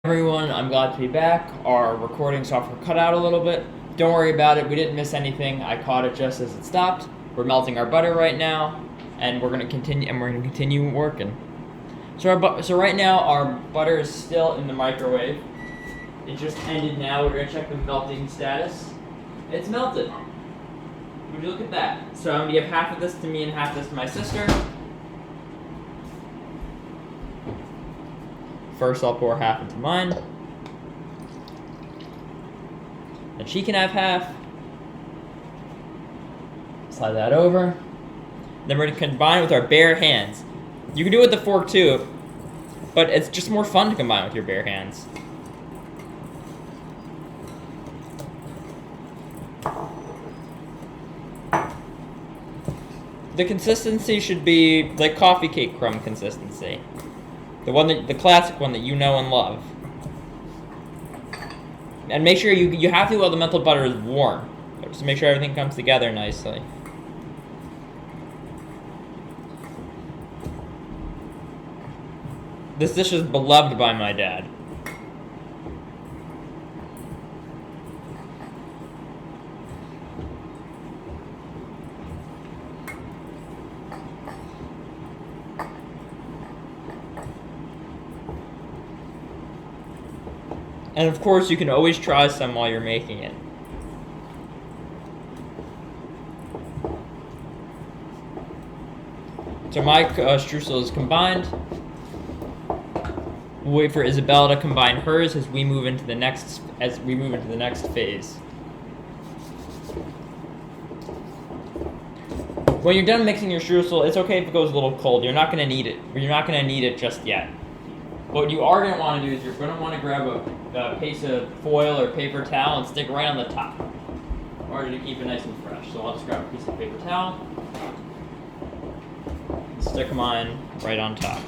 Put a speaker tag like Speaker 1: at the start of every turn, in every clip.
Speaker 1: Everyone, I'm glad to be back. Our recording software cut out a little bit. Don't worry about it. We didn't miss anything. I caught it just as it stopped. We're melting our butter right now, and we're gonna continue working. So right now our butter is still in the microwave. It just ended now. We're gonna check the melting status. It's melted. Would you look at that? So I'm gonna give half of this to me and half this to my sister. First, I'll pour half into mine. Then she can have half. Slide that over. Then we're going to combine with our bare hands. You can do it with the fork too, but it's just more fun to combine with your bare hands. The consistency should be like coffee cake crumb consistency. The classic one that you know and love. And make sure you have to while the melted butter is warm. Just to make sure everything comes together nicely. This dish is beloved by my dad. And of course, you can always try some while you're making it. So my streusel is combined. We'll wait for Isabella to combine hers as we move into the next phase. When you're done mixing your streusel, it's okay if it goes a little cold. You're not going to need it. You're not going to need it just yet. What you are going to want to do is you're going to want to grab a piece of foil or paper towel and stick right on the top in order to keep it nice and fresh. So I'll just grab a piece of paper towel and stick mine right on top.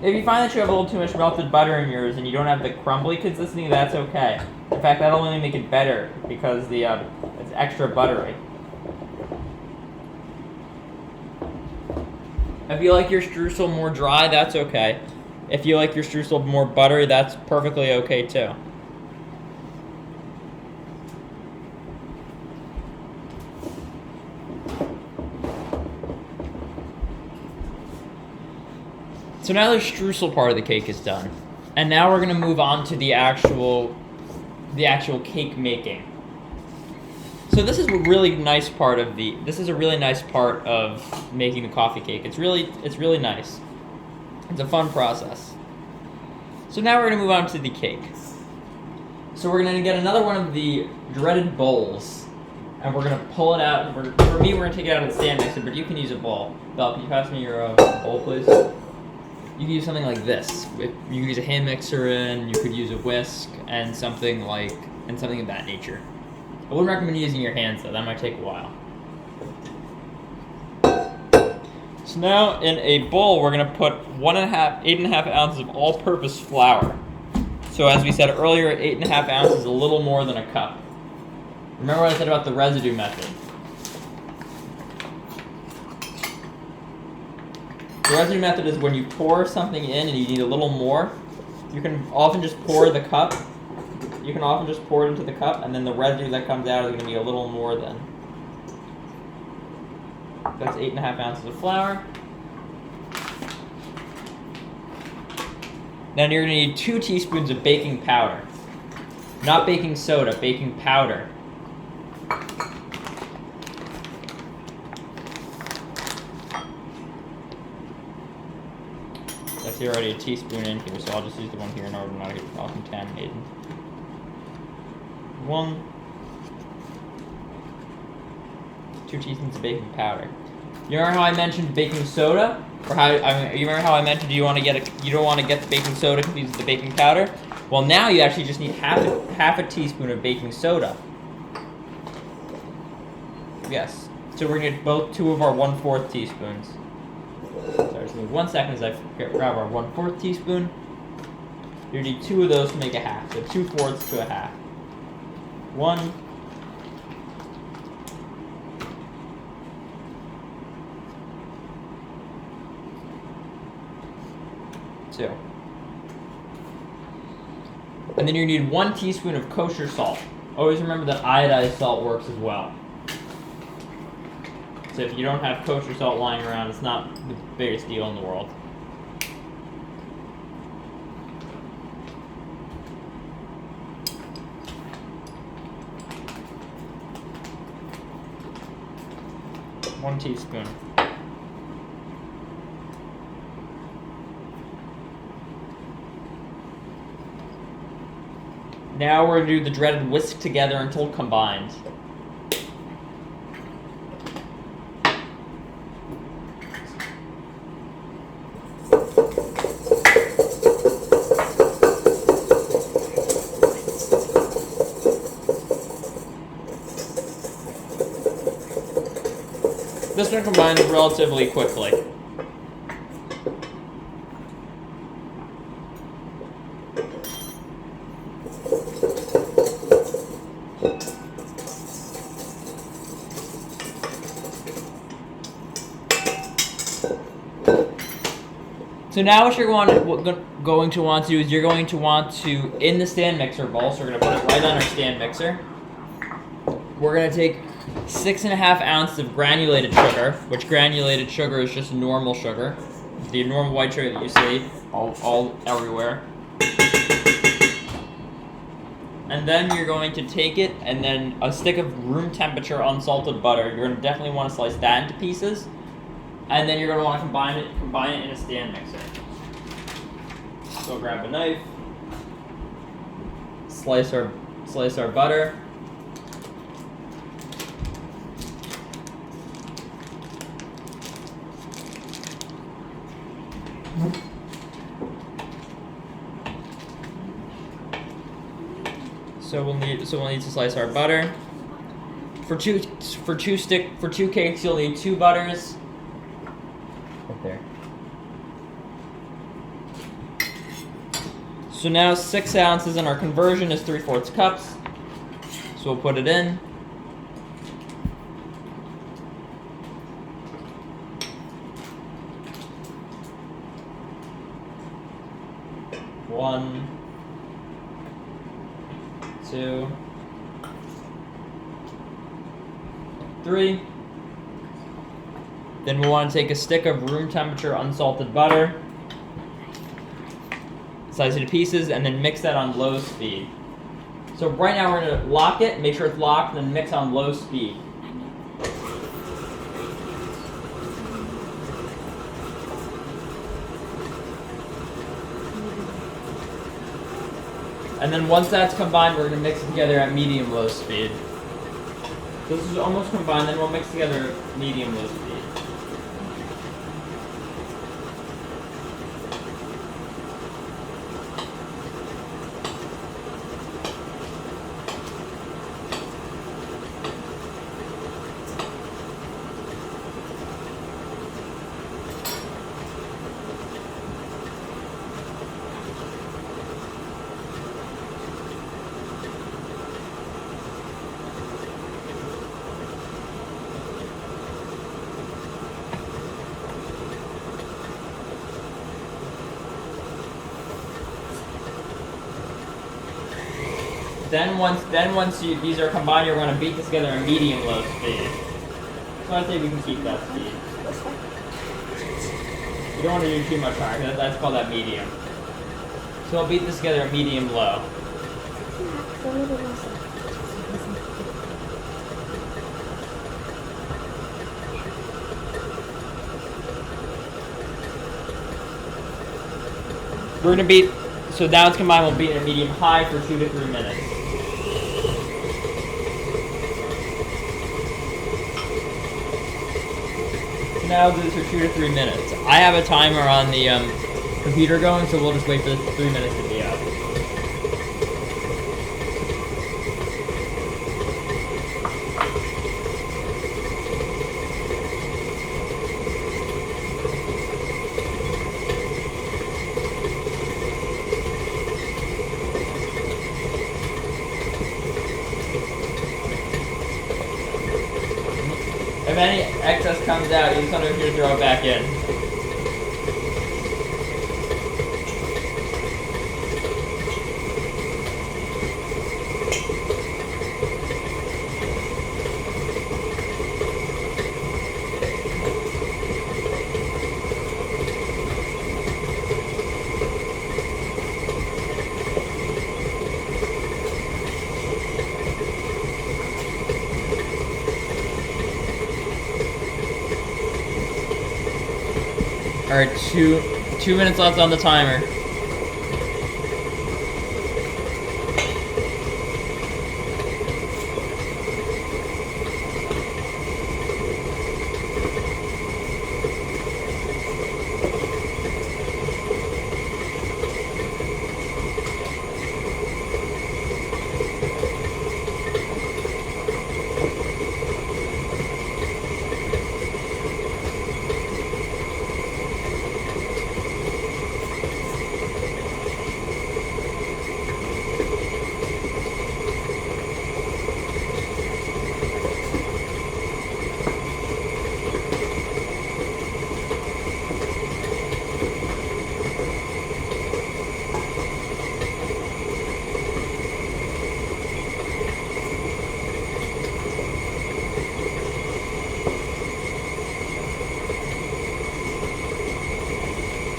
Speaker 1: If you find that you have a little too much melted butter in yours and you don't have the crumbly consistency, that's okay. In fact, that'll only make it better because it's extra buttery. If you like your streusel more dry, that's okay. If you like your streusel more buttery, that's perfectly okay too. So now the streusel part of the cake is done. And now we're gonna move on to the actual cake making. So this is a really nice part of making the coffee cake. It's really nice. It's a fun process. So now we're gonna move on to the cake. So we're gonna get another one of the dreaded bowls, and we're gonna pull it out. For me, we're gonna take it out of the stand mixer, but you can use a bowl. Belle, can you pass me your bowl, please? You could use something like this. You could use a hand mixer, and you could use a whisk, and something of that nature. I wouldn't recommend using your hands though. That might take a while. So now in a bowl, we're gonna put 8.5 ounces of all-purpose flour. So as we said earlier, 8.5 ounces is a little more than a cup. Remember what I said about the residue method. The residue method is when you pour something in and you need a little more. You can often just pour the cup. You can often just pour it into the cup, and then the residue that comes out is going to be a little more then. That's 8.5 ounces of flour. Then you're going to need 2 teaspoons of baking powder. Not baking soda, baking powder. That's already a teaspoon in here, so I'll just use the one here in order not to get all contaminated. 2 teaspoons of baking powder. You remember how I mentioned baking soda? Or you remember how I mentioned you don't want to get the baking soda confused with the baking powder? Well, now you actually just need half a teaspoon of baking soda. Yes. So we're gonna get both two of our 1/4 teaspoons. Sorry, just give me 1 second as I grab our 1/4 teaspoon. You need two of those to make a half. So 2/4 to a half. 1. 2. And then you need 1 teaspoon of kosher salt. Always remember that iodized salt works as well. So if you don't have kosher salt lying around, it's not the biggest deal in the world. One teaspoon. Now we're going to do the dreaded whisk together until combined. This one combines relatively quickly. So now what you're going to want to do is you're going to want to, in the stand mixer bowl, so we're going to put it right on our stand mixer. We're going to take 6.5 ounces of granulated sugar, which granulated sugar is just normal sugar. The normal white sugar that you see all everywhere. And then you're going to take it and then a stick of room temperature unsalted butter. You're going to definitely want to slice that into pieces. And then you're going to want to combine it in a stand mixer. So grab a knife, slice our butter. So we'll need to slice our butter. For two cakes, you'll need 2 butters. Right there. So now 6 ounces, and our conversion is 3/4 cups. So we'll put it in. One, 2, 3. Then we'll want to take a stick of room temperature unsalted butter, slice it to pieces, and then mix that on low speed. So right now we're going to lock it, make sure it's locked, and then mix on low speed. And then once that's combined, we're going to mix it together at medium-low speed. So this is almost combined, then we'll mix together at medium-low speed. Then once these are combined, you're going to beat this together at medium-low speed. So I think we can keep that speed. You don't want to do too much higher. That's called that medium. So I'll beat this together at medium-low. We're going to beat, so now it's combined, we'll beat it at medium-high for 2 to 3 minutes. So now we'll do this for 2 to 3 minutes. I have a timer on the computer going, so we'll just wait for the 3 minutes to be up. If any excess comes out, you just want to make sure to throw it back in. Alright, two minutes left on the timer.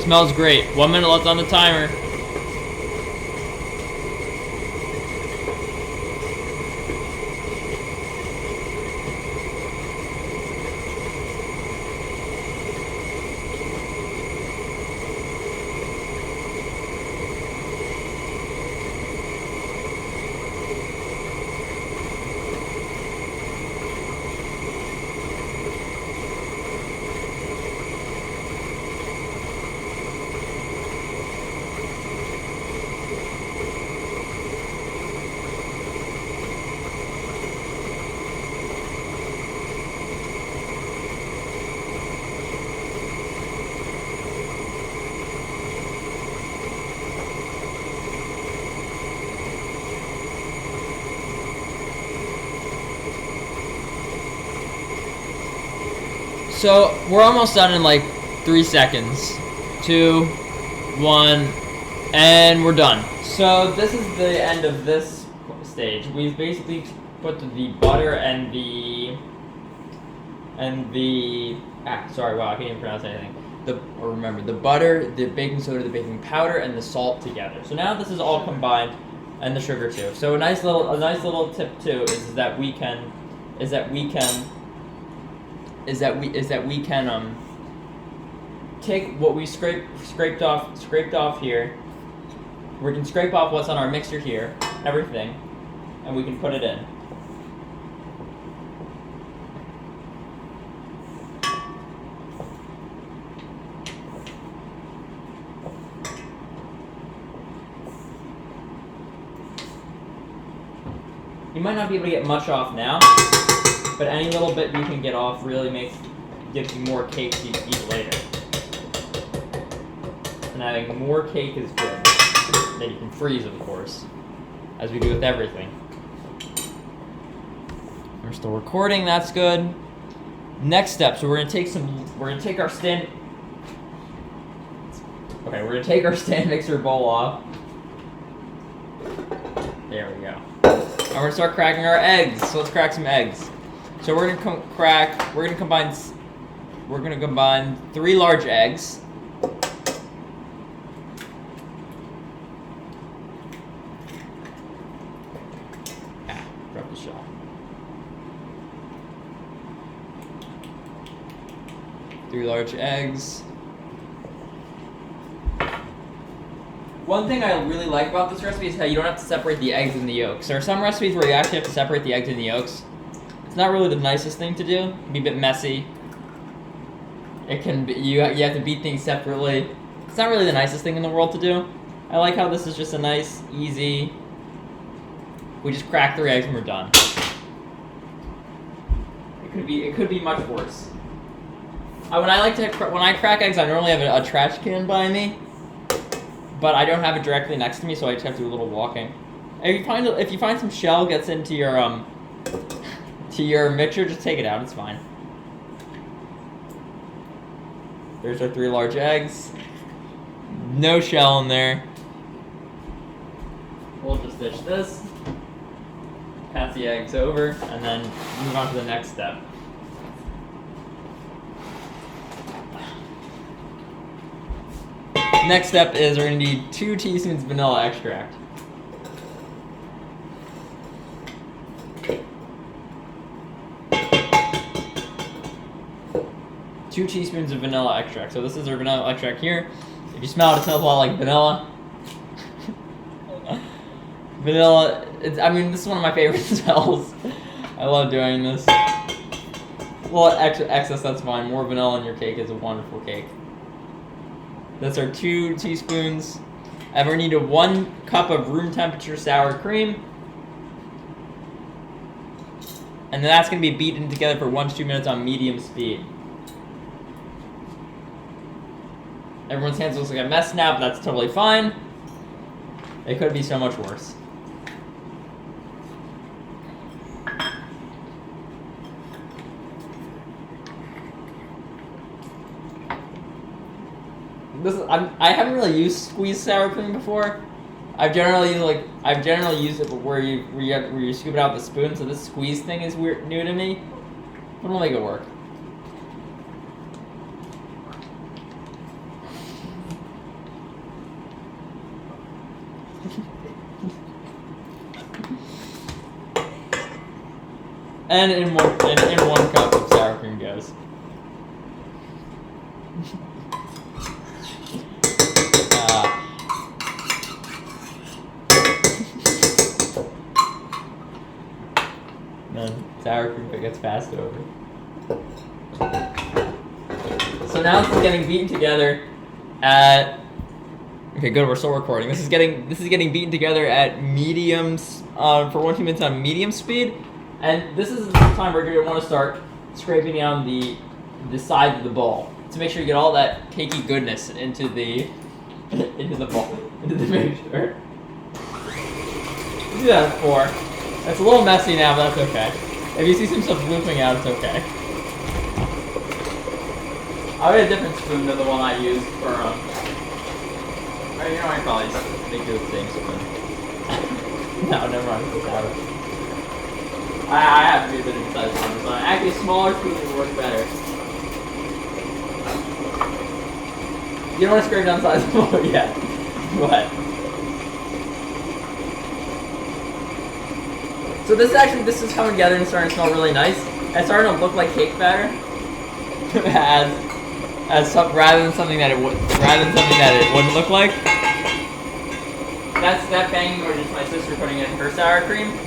Speaker 1: Smells great. 1 minute left on the timer. So we're almost done in like 3 seconds. 2, 1, and we're done. So this is the end of this stage. We've basically put the butter and the sorry, wow, I can't even pronounce anything. Remember, the butter, the baking soda, the baking powder, and the salt together. So now this is all combined, and the sugar too. So a nice little tip too is that we can take what we scraped off here. We can scrape off what's on our mixer here, everything, and we can put it in. You might not be able to get much off now, but any little bit you can get off really gives you more cake to eat later. And having more cake is good. That you can freeze, of course, as we do with everything. We're still recording. That's good. Next step. So we're gonna take our stand mixer bowl off. There we go. And we're gonna start cracking our eggs. So let's crack some eggs. So we're gonna combine 3 large eggs. Drop the shell. 3 large eggs. One thing I really like about this recipe is how you don't have to separate the eggs and the yolks. There are some recipes where you actually have to separate the eggs and the yolks. It's not really the nicest thing to do. It can be a bit messy. It can be, you have to beat things separately. It's not really the nicest thing in the world to do. I like how this is just a nice, easy. We just crack 3 eggs and we're done. It could be much worse. When I crack eggs, I normally have a trash can by me. But I don't have it directly next to me, so I just have to do a little walking. If you find some shell gets into your mixture, just take it out. It's fine. There's our 3 large eggs. No shell in there. We'll just dish this, pass the eggs over, and then move on to the next step. Next step is we're going to need 2 teaspoons vanilla extract. Two teaspoons of vanilla extract. So this is our vanilla extract here. If you smell it, it smells a lot like vanilla. Vanilla, I mean, this is one of my favorite smells. I love doing this. Well, excess, that's fine. More vanilla in your cake is a wonderful cake. That's our 2 teaspoons. And we're going to need 1 cup of room temperature sour cream. And then that's going to be beaten together for 1 to 2 minutes on medium speed. Everyone's hands looks like a mess now, but that's totally fine. It could be so much worse. I haven't really used squeezed sour cream before. I've generally used it where you scoop it out with a spoon. So this squeeze thing is new to me, but we'll make it work. And in 1 cup of sour cream goes. Then sour cream gets passed over. So now this is getting beaten together at. Okay, good. We're still recording. This is getting beaten together at medium for 1 to 2 minutes on medium speed, and this is the time where you're gonna want to start scraping down the sides of the bowl to make sure you get all that cakey goodness into the bowl, into the mixture. Do that at 4. It's a little messy now, but that's okay. If you see some stuff looping out, it's okay. I'll get a different spoon than the one I used for you know, I probably just make do with the same spoon. No, never mind. I have to be a bit of a size one, so actually a smaller spoon would work better. You don't want to scrape down the size of the bowl yet. What? So this is coming together and starting to smell really nice. It's starting to look like cake batter, rather than something that it wouldn't look like. That's that banging or just my sister putting in her sour cream.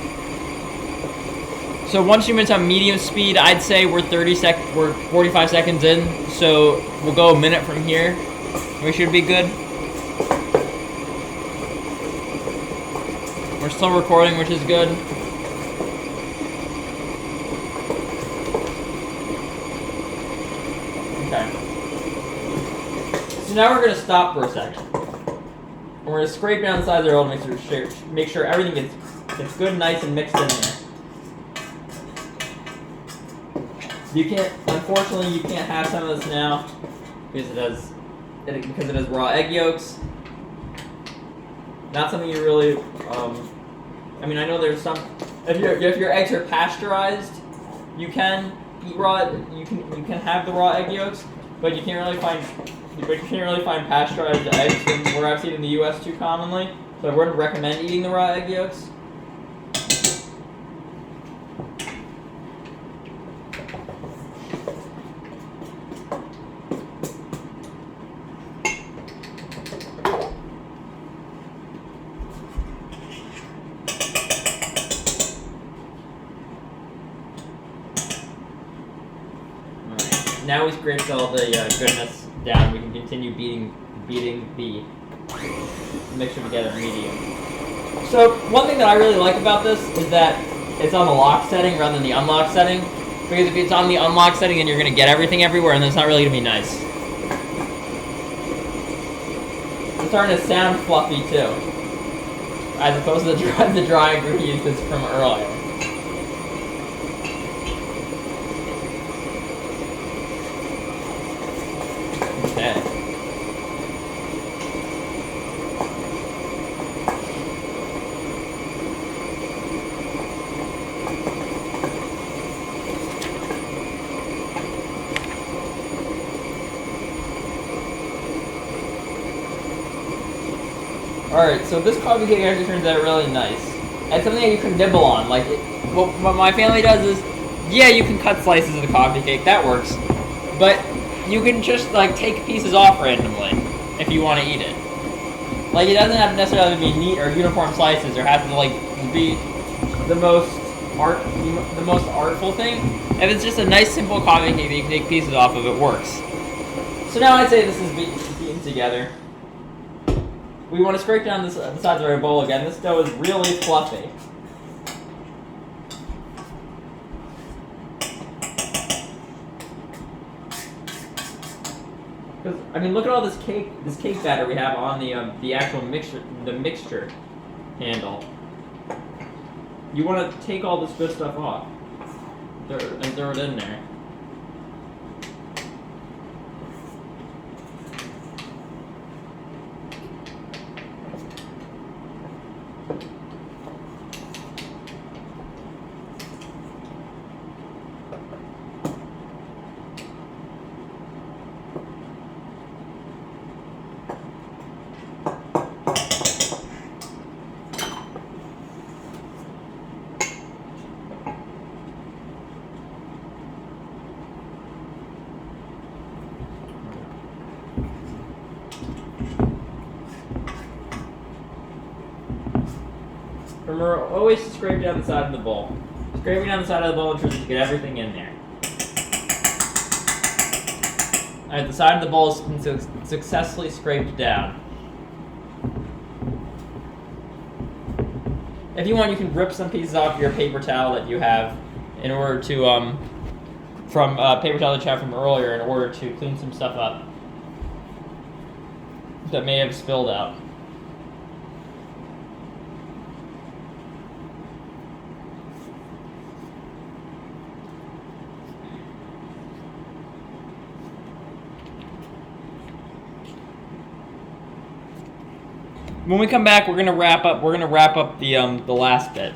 Speaker 1: So 1 to 2 minutes on medium speed. I'd say we're 45 seconds in. So we'll go a minute from here. We should be good. We're still recording, which is good. Okay. So now we're going to stop for a second. And we're going to scrape down the sides of the roll to make sure everything gets good and nice and mixed in there. Unfortunately, you can't have some of this now because it has raw egg yolks. Not something you really. I mean, I know there's some. If your eggs are pasteurized, you can eat raw. You can have the raw egg yolks, but you can't really find pasteurized eggs where I've seen in the U.S. too commonly. So I wouldn't recommend eating the raw egg yolks. Now we scraped all the goodness down, we can continue beating the mixture together medium. So one thing that I really like about this is that it's on the lock setting rather than the unlock setting. Because if it's on the unlock setting, then you're going to get everything everywhere, and then it's not really going to be nice. It's starting to sound fluffy too, as opposed to the dry ingredients from earlier. Alright, so this coffee cake actually turns out really nice. It's something that you can nibble on. Like, what my family does is, yeah, you can cut slices of the coffee cake, that works. But you can just, like, take pieces off randomly if you want to eat it. Like, it doesn't have to necessarily be neat or uniform slices or have to, like, be the most artful thing. If it's just a nice, simple coffee cake that you can take pieces off of, it works. So now I'd say this is beaten together. We want to scrape down the sides of our bowl again. This dough is really fluffy. Because I mean, look at all this cake batter we have on the actual mixture handle. You want to take all this good stuff off and throw it in there. Remember, always scrape down the side of the bowl. Scraping down the side of the bowl ensures that you get everything in there. Alright, the side of the bowl has been successfully scraped down. If you want, you can rip some pieces off your paper towel that you have in order to, from paper towel that you have from earlier in order to clean some stuff up that may have spilled out. When we come back, we're gonna wrap up the last bit.